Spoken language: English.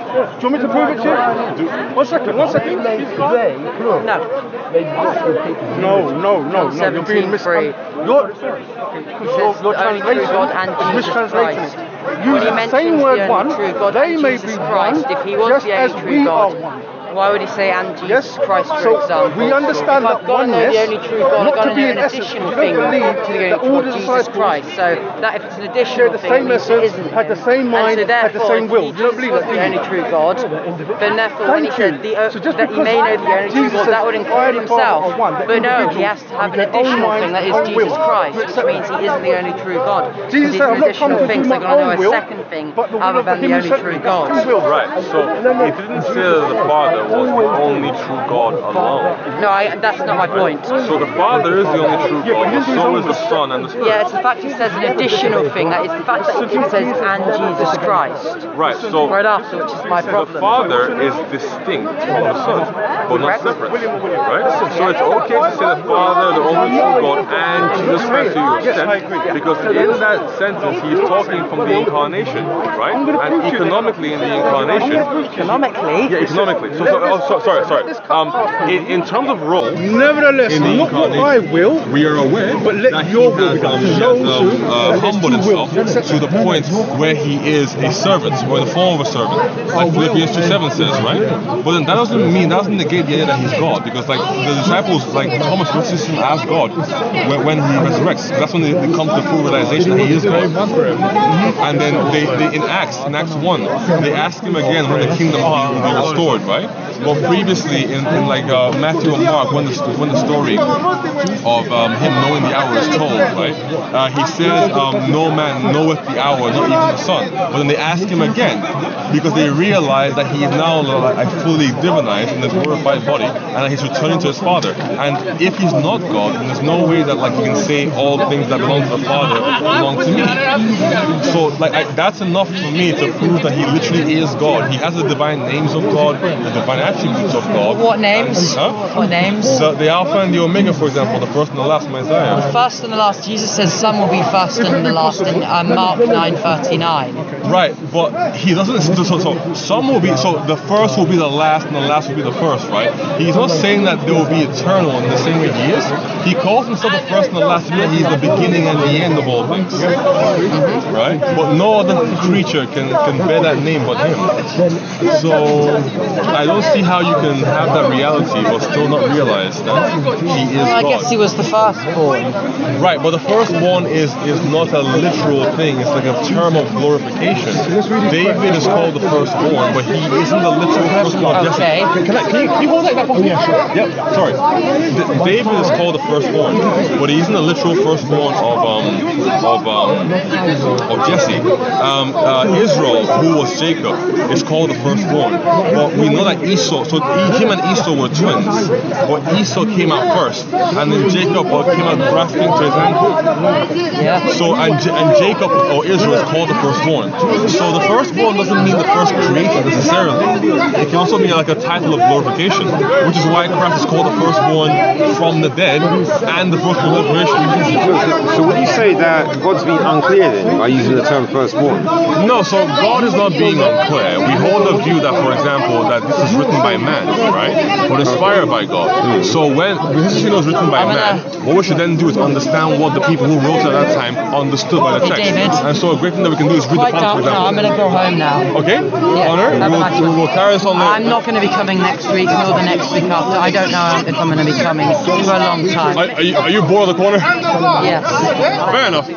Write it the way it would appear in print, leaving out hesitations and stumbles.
you want me to prove it to you? One second. No. No. You're being You're translating God and Jesus mistranslating Christ. it. When Use he the mentions same the word only one, true God they and may Jesus be Christ, one, if he was just the as only we true are God, one. why would he say and Jesus Yes, Christ, for so example? we understand if that I've got to know oneness, the only true God, I've not got to to be know in an essence, additional you thing don't believe to the that only all true the God, Jesus disciples Christ. So that if it's an additional shared the thing, same it means it essence, isn't had him. the same mind, and so had the therefore, same if will. he You don't Jesus believe was that, the do only you? true God, then therefore when he said So just that he because may know the only true Jesus God, says, that would "I include and the Father himself. are one," the But no, he individual has to have with an their own additional mind, thing that is own will, Jesus Christ, to which accept means that. he isn't the only true God. Jesus Because he's said, an "I'm not coming additional to thing, do so my I've got to know own a will, second thing but the will other of than him the who only sent true me." God. Right, so it didn't say that the Father was the only true God alone. No, that's not my point. So the Father is the only true God, but so is the Son and the Spirit. Yeah, it's the fact he says an additional thing. That is the fact that it says and Jesus Christ. Right, so Right after, which is my the problem. Father is distinct from the Son, but not separate. Right? So it's okay to say the Father, the only true God, and Jesus Christ to your extent, because in that sentence he's talking from the incarnation, right? And economically in the incarnation. Economically? Yeah, economically. Sorry. In terms of role, Nevertheless, in the not what incarnation, I will, we are aware but let that your he will be has, done. he has humbled himself to the point where he is a servant, or in the form of a servant, like Philippians 2:7 says, right? But then that doesn't negate the idea that he's God, because like the disciples, like Thomas looks him as God when he resurrects. That's when they come to the full realization that he is God. And then they in Acts 1, they ask him again when the kingdom will be restored, right? Well, previously in like Matthew and Mark, when the story of him knowing the hour is told, right? He says, "No man knoweth the hour, not even the Son." But then they ask him again because they realize that he is now like fully divinized in his glorified body, and that he's returning to his Father. And if he's not God, then there's no way that like he can say all things that belong to the Father belong to me. So like that's enough for me to prove that he literally is God. He has the divine names of God, the divine attributes of God. What names? What names? The Alpha and the Omega, for example, the first and the last Messiah. The first and the last. Jesus says some will be first and the last in Mark 9:39. Right, but he doesn't. So some will be. So the first will be the last, and the last will be the first. Right? He's not saying that they will be eternal in the same way he is. He calls himself the first and the last, and he's the beginning and the end of all things. Right? But no other creature can bear that name but him. So I don't see how you can have that reality but still not realize that he is God. I guess he was the firstborn. Right, but the firstborn is not a literal thing. It's like a term of glorification. David is called the firstborn, but he isn't the literal firstborn of Jesse. Okay. Can you hold that for me? Yeah, sure. Yep. Sorry. David is called the firstborn, but he isn't the literal firstborn of Jesse. Israel, who was Jacob, is called the firstborn. But we know that Esau, so him and Esau were twins, but Esau came out first, and then Jacob came out grasping to his ankle. Yeah. So and Jacob or Israel is called the firstborn. So the firstborn doesn't mean the first created necessarily. It can also mean like a title of glorification, which is why Christ is called the firstborn from the dead and the firstborn of creation. So would you say that God's being unclear then by using the term firstborn? No, so God is not being unclear. We hold the view that, for example, that this is written by man, right? But inspired by God. So when this is written by man, what we should then do is understand what the people who wrote it at that time understood by the text. David. And so a great thing that we can do is read the fonts, for example. No, I'm going to go home now. Okay? Yeah, Honor, we will carry this on later. I'm not going to be coming next week nor the next week after. I don't know if I'm going to be coming for a long time. Are you bored of the corner? Yes. Fair enough.